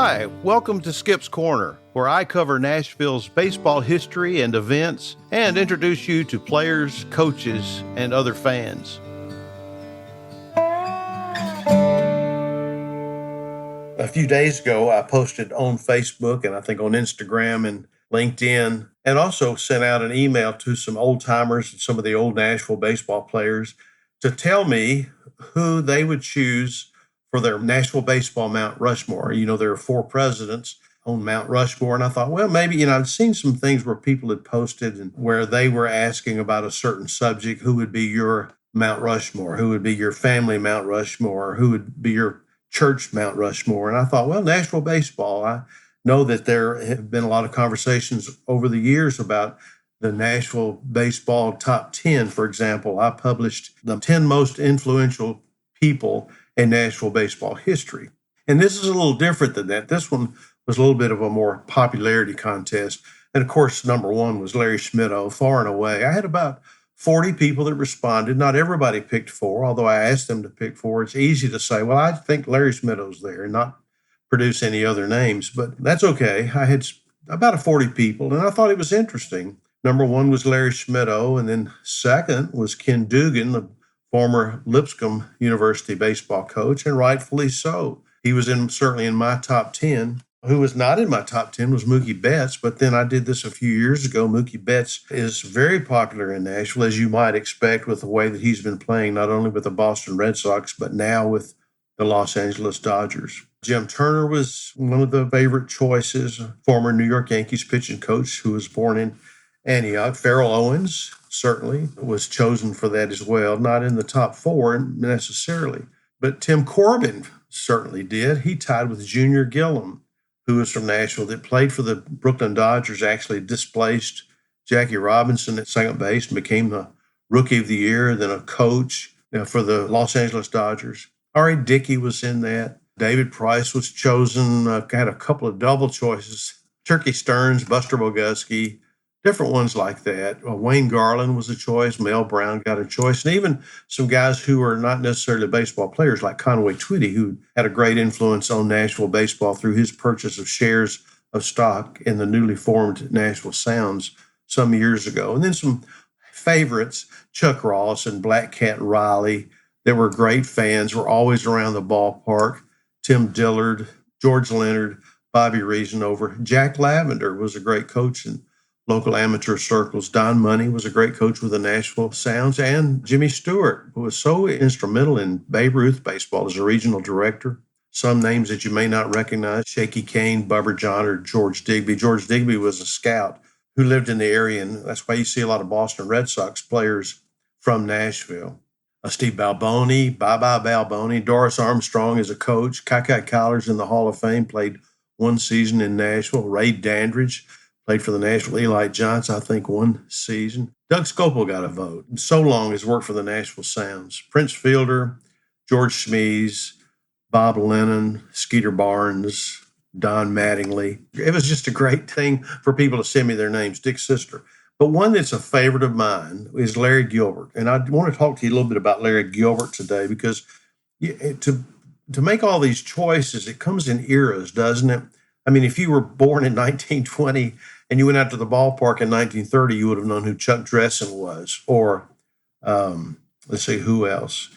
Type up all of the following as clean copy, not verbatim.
Hi, welcome to Skip's Corner, where I cover Nashville's baseball history and events and introduce you to players, coaches, and other fans. A few days ago, I posted on Facebook and I think on Instagram and LinkedIn, and also sent out an email to some old timers and some of the old Nashville baseball players to tell me who they would choose for their Nashville baseball Mount Rushmore. You know, there are 4 presidents on Mount Rushmore, and I thought, well, maybe, I'd seen some things where people had posted and where they were asking about a certain subject. Who would be your Mount Rushmore? Who would be your family Mount Rushmore? Who would be your church Mount Rushmore? And I thought, well, Nashville baseball, I know that there have been a lot of conversations over the years about the Nashville baseball top 10. For example, I published the 10 most influential people in Nashville baseball history. And this is a little different than that. This one was a little bit of a more popularity contest. And of course, number 1 was Larry Schmittou, far and away. I had about 40 people that responded. Not everybody picked 4, although I asked them to pick 4. It's easy to say, well, I think Larry Schmittou's there and not produce any other names, but that's okay. I had about 40 people, and I thought it was interesting. Number 1 was Larry Schmittou, and then second was Ken Dugan, the former Lipscomb University baseball coach, and rightfully so. He was certainly in my top 10. Who was not in my top 10 was Mookie Betts, but then I did this a few years ago. Mookie Betts is very popular in Nashville, as you might expect, with the way that he's been playing, not only with the Boston Red Sox, but now with the Los Angeles Dodgers. Jim Turner was one of the favorite choices, former New York Yankees pitching coach who was born in Antioch. Farrell Owens certainly was chosen for that as well, not in the top 4 necessarily, but Tim Corbin certainly did. He tied with Junior Gillum, who was from Nashville, that played for the Brooklyn Dodgers, actually displaced Jackie Robinson at second base and became the Rookie of the Year, then a coach for the Los Angeles Dodgers. R.A. Dickey was in that. David Price was chosen, had a couple of double choices. Turkey Stearns, Buster Boguski, different ones like that. Wayne Garland was a choice. Mel Brown got a choice. And even some guys who are not necessarily baseball players like Conway Twitty, who had a great influence on Nashville baseball through his purchase of shares of stock in the newly formed Nashville Sounds some years ago. And then some favorites, Chuck Ross and Black Cat Riley, that were great fans, were always around the ballpark. Tim Dillard, George Leonard, Bobby Reasanover. Jack Lavender was a great coach in local amateur circles. Don Money was a great coach with the Nashville Sounds. And Jimmy Stewart, who was so instrumental in Babe Ruth baseball as a regional director. Some names that you may not recognize: Shaky Kane, Bubba John, or George Digby. George Digby was a scout who lived in the area, and that's why you see a lot of Boston Red Sox players from Nashville. Steve Balboni, Bye-Bye Balboni. Doris Armstrong is a coach. Kai Collar's in the Hall of Fame, played 1 season in Nashville. Ray Dandridge played for the Nashville Eli Giants, I think 1 season. Doug Scopel got a vote. So long has worked for the Nashville Sounds. Prince Fielder, George Schmies, Bob Lennon, Skeeter Barnes, Don Mattingly. It was just a great thing for people to send me their names. Dick Sister. But one that's a favorite of mine is Larry Gilbert. And I want to talk to you a little bit about Larry Gilbert today, because to make all these choices, it comes in eras, doesn't it? I mean, if you were born in 1920 and you went out to the ballpark in 1930, you would have known who Chuck Dressen was. Or, let's see, who else?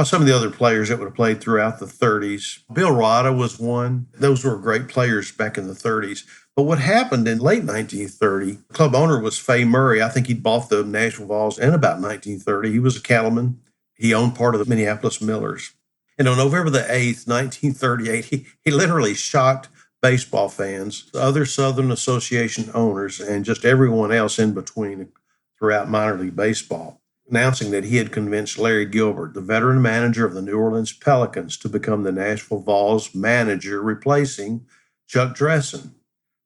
Some of the other players that would have played throughout the 30s. Bill Rada was one. Those were great players back in the 30s. But what happened in late 1930, club owner was Fay Murray. I think he'd bought the Nashville Vols in about 1930. He was a cattleman. He owned part of the Minneapolis Millers. And on November the 8th, 1938, he literally shocked baseball fans, other Southern Association owners, and just everyone else in between throughout minor league baseball, announcing that he had convinced Larry Gilbert, the veteran manager of the New Orleans Pelicans, to become the Nashville Vols manager, replacing Chuck Dressen.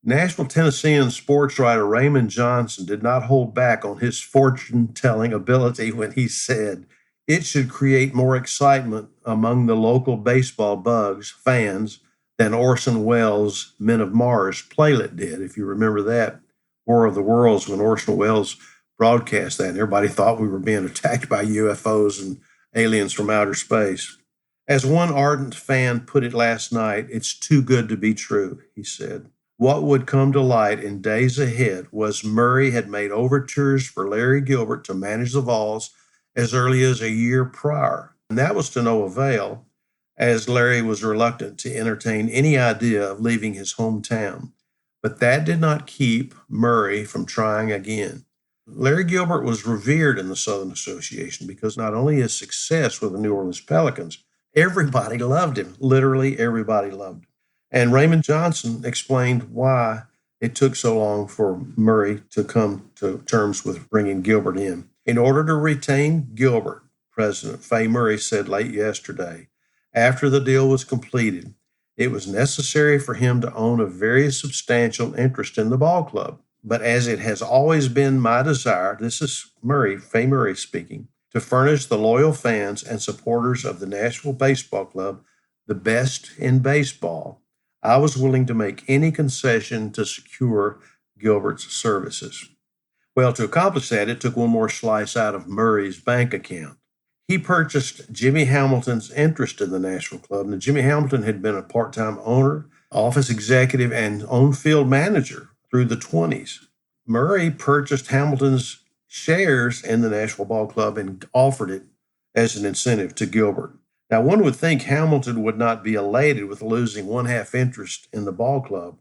Nashville, Tennessean sportswriter Raymond Johnson did not hold back on his fortune-telling ability when he said, "It should create more excitement among the local baseball fans, than Orson Welles' Men of Mars playlet did." If you remember that, War of the Worlds, when Orson Welles broadcast that, and everybody thought we were being attacked by UFOs and aliens from outer space. As one ardent fan put it last night, it's too good to be true, he said. What would come to light in days ahead was Murray had made overtures for Larry Gilbert to manage the Vols as early as a year prior, and that was to no avail, as Larry was reluctant to entertain any idea of leaving his hometown. But that did not keep Murray from trying again. Larry Gilbert was revered in the Southern Association because not only his success with the New Orleans Pelicans, everybody loved him. Literally, everybody loved him. And Raymond Johnson explained why it took so long for Murray to come to terms with bringing Gilbert in. In order to retain Gilbert, President Fay Murray said late yesterday, after the deal was completed, it was necessary for him to own a very substantial interest in the ball club. But as it has always been my desire, this is Fay Murray speaking, to furnish the loyal fans and supporters of the Nashville Baseball Club the best in baseball, I was willing to make any concession to secure Gilbert's services. Well, to accomplish that, it took one more slice out of Murray's bank account. He purchased Jimmy Hamilton's interest in the Nashville club. Now, Jimmy Hamilton had been a part-time owner, office executive, and on-field manager through the 20s. Murray purchased Hamilton's shares in the Nashville Ball Club and offered it as an incentive to Gilbert. Now, one would think Hamilton would not be elated with losing one-half interest in the ball club,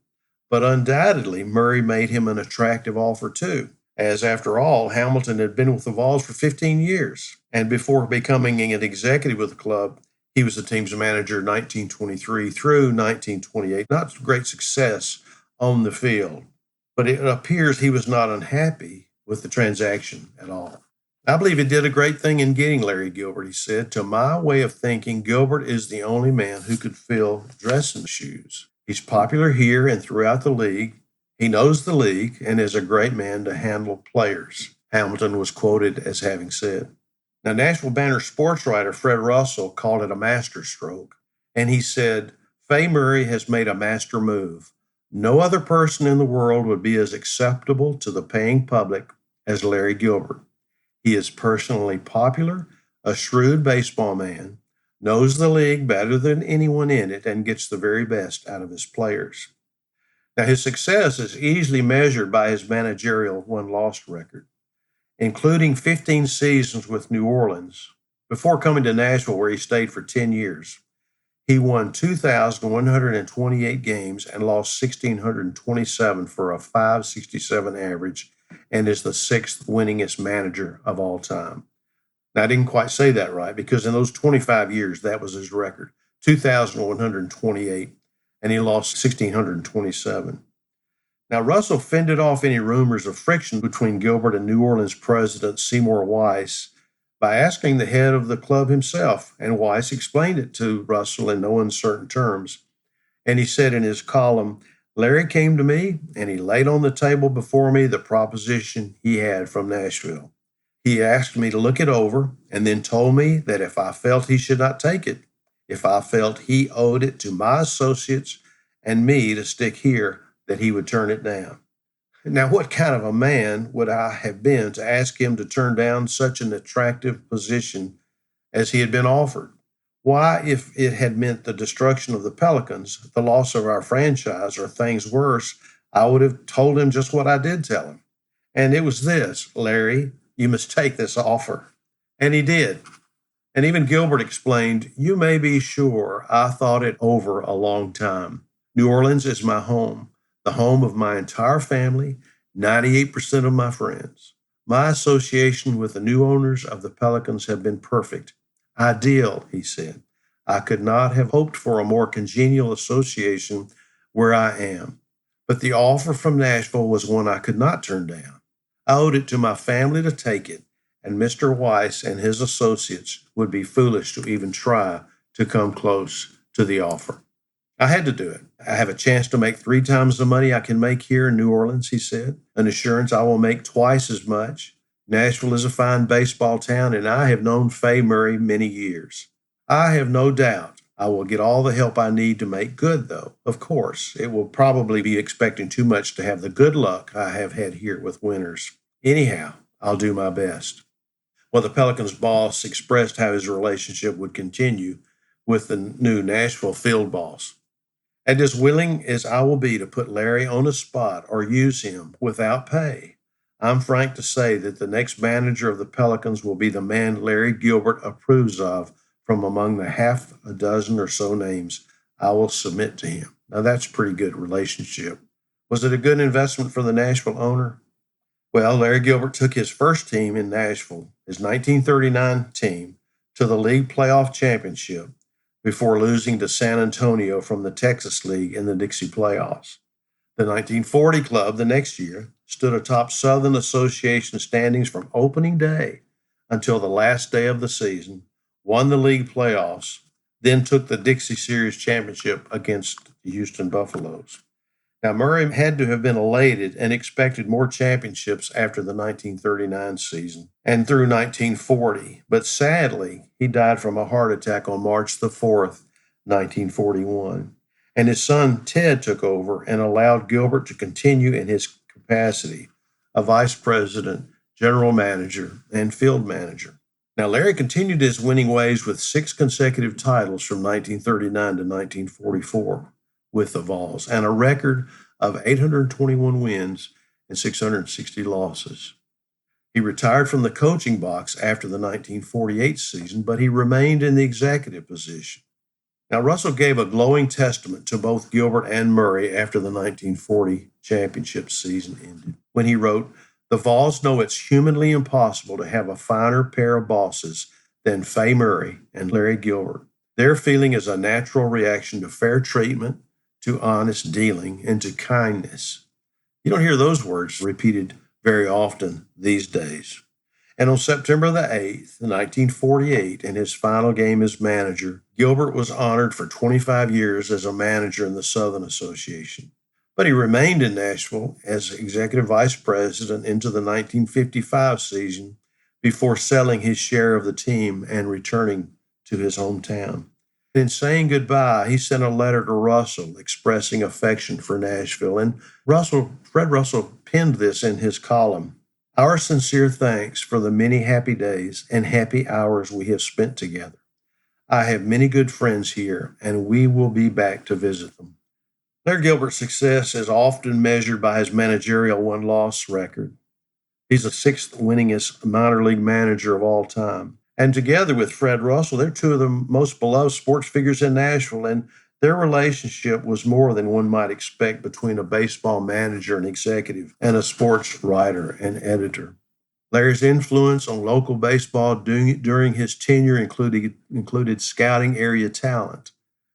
but undoubtedly Murray made him an attractive offer too, as after all, Hamilton had been with the Vols for 15 years, and before becoming an executive with the club, he was the team's manager 1923 through 1928. Not great success on the field, but it appears he was not unhappy with the transaction at all. I believe he did a great thing in getting Larry Gilbert, he said. To my way of thinking, Gilbert is the only man who could fill dressing shoes. He's popular here and throughout the league. He knows the league and is a great man to handle players, Hamilton was quoted as having said. Now, Nashville Banner sportswriter Fred Russell called it a masterstroke, and he said, Fay Murray has made a master move. No other person in the world would be as acceptable to the paying public as Larry Gilbert. He is personally popular, a shrewd baseball man, knows the league better than anyone in it, and gets the very best out of his players. Now, his success is easily measured by his managerial win-loss record, including 15 seasons with New Orleans. Before coming to Nashville, where he stayed for 10 years, he won 2,128 games and lost 1,627 for a .567 average, and is the sixth winningest manager of all time. Now, I didn't quite say that right, because in those 25 years, that was his record, 2,128, and he lost 1,627. Now, Russell fended off any rumors of friction between Gilbert and New Orleans president Seymour Weiss by asking the head of the club himself, and Weiss explained it to Russell in no uncertain terms. And he said in his column, Larry came to me and he laid on the table before me the proposition he had from Nashville. He asked me to look it over and then told me that if I felt he should not take it, if I felt he owed it to my associates and me to stick here, that he would turn it down. Now, what kind of a man would I have been to ask him to turn down such an attractive position as he had been offered? Why, if it had meant the destruction of the Pelicans, the loss of our franchise, or things worse, I would have told him just what I did tell him. And it was this, Larry, you must take this offer. And he did. And even Gilbert explained, you may be sure I thought it over a long time. New Orleans is my home, the home of my entire family, 98% of my friends. My association with the new owners of the Pelicans have been perfect. Ideal, he said. I could not have hoped for a more congenial association where I am. But the offer from Nashville was one I could not turn down. I owed it to my family to take it, and Mr. Weiss and his associates would be foolish to even try to come close to the offer. I had to do it. I have a chance to make 3 times the money I can make here in New Orleans, he said, an assurance I will make twice as much. Nashville is a fine baseball town, and I have known Fay Murray many years. I have no doubt I will get all the help I need to make good, though. Of course, it will probably be expecting too much to have the good luck I have had here with winners. Anyhow, I'll do my best. Well, the Pelicans boss expressed how his relationship would continue with the new Nashville field boss. And as willing as I will be to put Larry on a spot or use him without pay, I'm frank to say that the next manager of the Pelicans will be the man Larry Gilbert approves of from among the half a dozen or so names I will submit to him. Now, that's a pretty good relationship. Was it a good investment for the Nashville owner? Well, Larry Gilbert took his first team in Nashville, his 1939 team, to the league playoff championship before losing to San Antonio from the Texas League in the Dixie playoffs. The 1940 club the next year stood atop Southern Association standings from opening day until the last day of the season, won the league playoffs, then took the Dixie Series championship against the Houston Buffaloes. Now, Murray had to have been elated and expected more championships after the 1939 season and through 1940, but sadly, he died from a heart attack on March the 4th, 1941. And his son, Ted, took over and allowed Gilbert to continue in his capacity, a vice president, general manager, and field manager. Now, Larry continued his winning ways with 6 consecutive titles from 1939 to 1944 with the Vols and a record of 821 wins and 660 losses. He retired from the coaching box after the 1948 season, but he remained in the executive position. Now, Russell gave a glowing testament to both Gilbert and Murray after the 1940 championship season ended, when he wrote, "The Vols know it's humanly impossible to have a finer pair of bosses than Fay Murray and Larry Gilbert. Their feeling is a natural reaction to fair treatment, to honest dealing, and to kindness." You don't hear those words repeated very often these days. And on September the 8th, 1948, in his final game as manager, Gilbert was honored for 25 years as a manager in the Southern Association. But he remained in Nashville as executive vice president into the 1955 season before selling his share of the team and returning to his hometown. In saying goodbye, he sent a letter to Russell expressing affection for Nashville. And Fred Russell penned this in his column: "Our sincere thanks for the many happy days and happy hours we have spent together. I have many good friends here, and we will be back to visit them." Larry Gilbert's success is often measured by his managerial win-loss record. He's the 6th winningest minor league manager of all time. And together with Fred Russell, they're 2 of the most beloved sports figures in Nashville, and their relationship was more than one might expect between a baseball manager and executive and a sports writer and editor. Larry's influence on local baseball during his tenure included scouting area talent.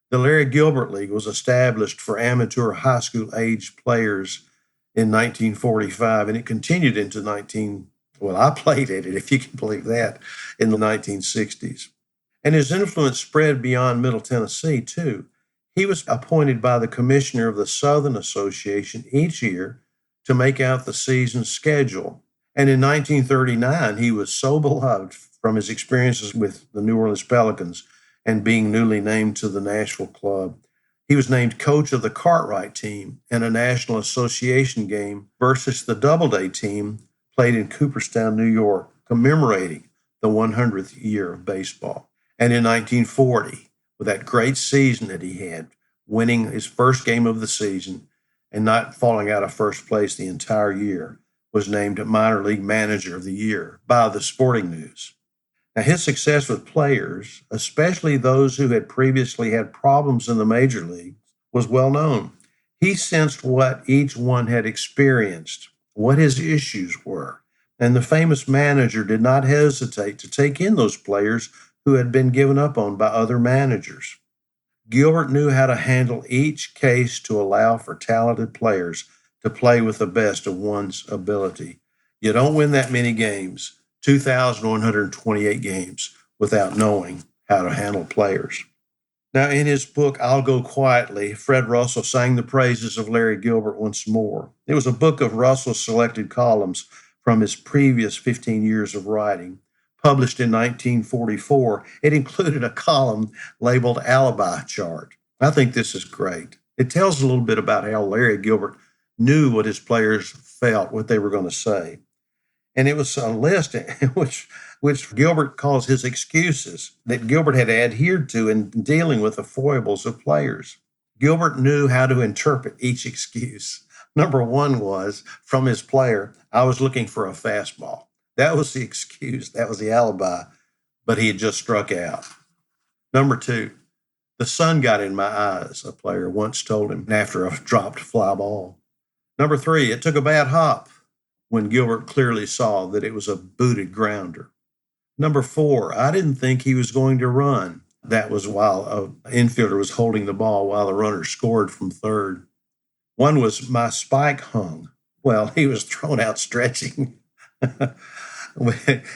The Larry Gilbert League was established for amateur high school age players in 1945, and it continued into I played at it, if you can believe that, in the 1960s. And his influence spread beyond Middle Tennessee, too. He was appointed by the commissioner of the Southern Association each year to make out the season's schedule. And in 1939, he was so beloved from his experiences with the New Orleans Pelicans and being newly named to the Nashville club. He was named coach of the Cartwright team in a National Association game versus the Doubleday team played in Cooperstown, New York, commemorating the 100th year of baseball. And in 1940, with that great season that he had, winning his first game of the season and not falling out of first place the entire year, was named Minor League Manager of the Year by the Sporting News. Now, his success with players, especially those who had previously had problems in the major leagues, was well known. He sensed what each one had experienced, what his issues were, and the famous manager did not hesitate to take in those players who had been given up on by other managers. Gilbert knew how to handle each case to allow for talented players to play with the best of one's ability. You don't win that many games, 2,128 games, without knowing how to handle players. Now, in his book, I'll Go Quietly, Fred Russell sang the praises of Larry Gilbert once more. It was a book of Russell's selected columns from his previous 15 years of writing. Published in 1944, it included a column labeled Alibi Chart. I think this is great. It tells a little bit about how Larry Gilbert knew what his players felt, what they were going to say. And it was a list in which which Gilbert calls his excuses that Gilbert had adhered to in dealing with the foibles of players. Gilbert knew how to interpret each excuse. Number one was from his player, I was looking for a fastball. That was the excuse. That was the alibi, but he had just struck out. Number two, the sun got in my eyes, a player once told him after a dropped fly ball. Number three, it took a bad hop, when Gilbert clearly saw that it was a booted grounder. Number four, I didn't think he was going to run. That was while an infielder was holding the ball while the runner scored from third. One was my spike hung. Well, he was thrown out stretching.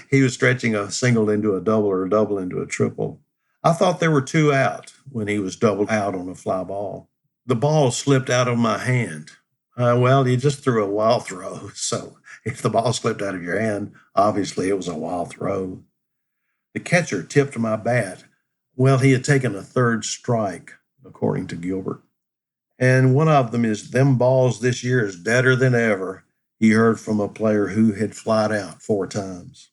He was stretching a single into a double or a double into a triple. I thought there were two out when he was doubled out on a fly ball. The ball slipped out of my hand. Well, you just threw a wild throw. So if the ball slipped out of your hand, obviously it was a wild throw. The catcher tipped my bat. Well, he had taken a third strike, according to Gilbert. And one of them is, them balls this year is deader than ever, he heard from a player who had flied out 4 times.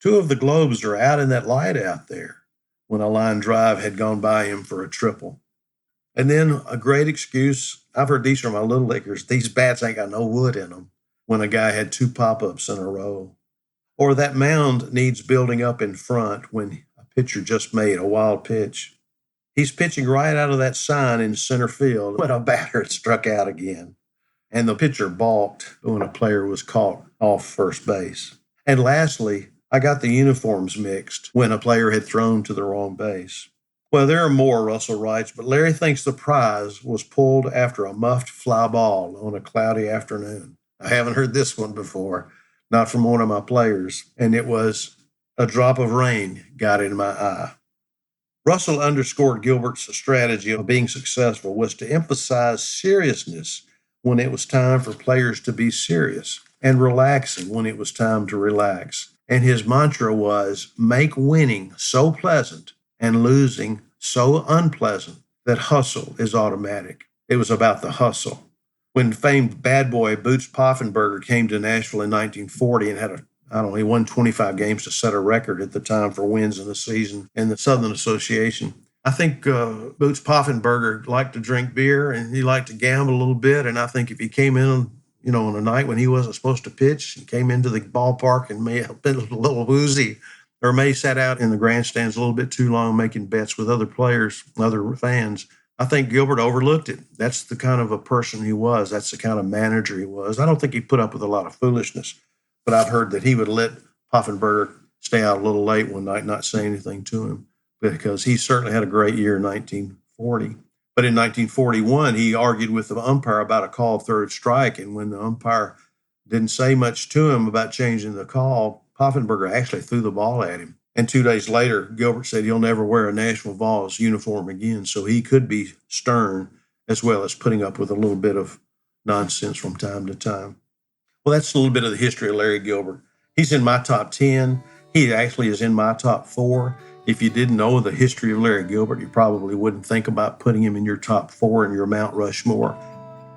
2 of the globes are out in that light out there when a line drive had gone by him for a triple. And then a great excuse, I've heard these from my little leaguers, these bats ain't got no wood in them, when a guy had 2 pop-ups in a row. Or that mound needs building up in front when a pitcher just made a wild pitch. He's pitching right out of that sign in center field when a batter had struck out again. And the pitcher balked when a player was caught off first base. And lastly, I got the uniforms mixed when a player had thrown to the wrong base. Well, there are more, Russell writes, but Larry thinks the prize was pulled after a muffed fly ball on a cloudy afternoon. I haven't heard this one before, not from one of my players, and it was a drop of rain got in my eye. Russell underscored Gilbert's strategy of being successful was to emphasize seriousness when it was time for players to be serious and relaxing when it was time to relax. And his mantra was, make winning so pleasant and losing so unpleasant that hustle is automatic. It was about the hustle. When famed bad boy Boots Poffenberger came to Nashville in 1940 and he won 25 games to set a record at the time for wins in the season in the Southern Association. I think Boots Poffenberger liked to drink beer and he liked to gamble a little bit. And I think if he came in, on a night when he wasn't supposed to pitch, he came into the ballpark and may have been a little woozy, or may sat out in the grandstands a little bit too long making bets with other players, other fans. I think Gilbert overlooked it. That's the kind of a person he was. That's the kind of manager he was. I don't think he put up with a lot of foolishness, but I've heard that he would let Poffenberger stay out a little late one night, not say anything to him, because he certainly had a great year in 1940. But in 1941, he argued with the umpire about a called third strike, and when the umpire didn't say much to him about changing the call, Poffenberger actually threw the ball at him. And 2 days later, Gilbert said he'll never wear a Nashville Vols uniform again, so he could be stern as well as putting up with a little bit of nonsense from time to time. Well, that's a little bit of the history of Larry Gilbert. He's in my top 10. He actually is in my top 4. If you didn't know the history of Larry Gilbert, you probably wouldn't think about putting him in your top 4 in your Mount Rushmore.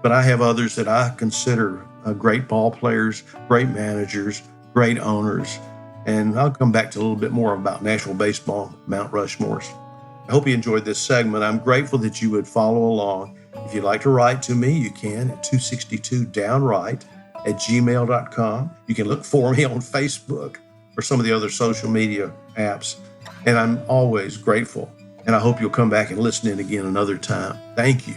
But I have others that I consider great ball players, great managers, great owners. And I'll come back to a little bit more about Nashville baseball, Mount Rushmores. I hope you enjoyed this segment. I'm grateful that you would follow along. If you'd like to write to me, you can at 262downright@gmail.com. You can look for me on Facebook or some of the other social media apps. And I'm always grateful. And I hope you'll come back and listen in again another time. Thank you.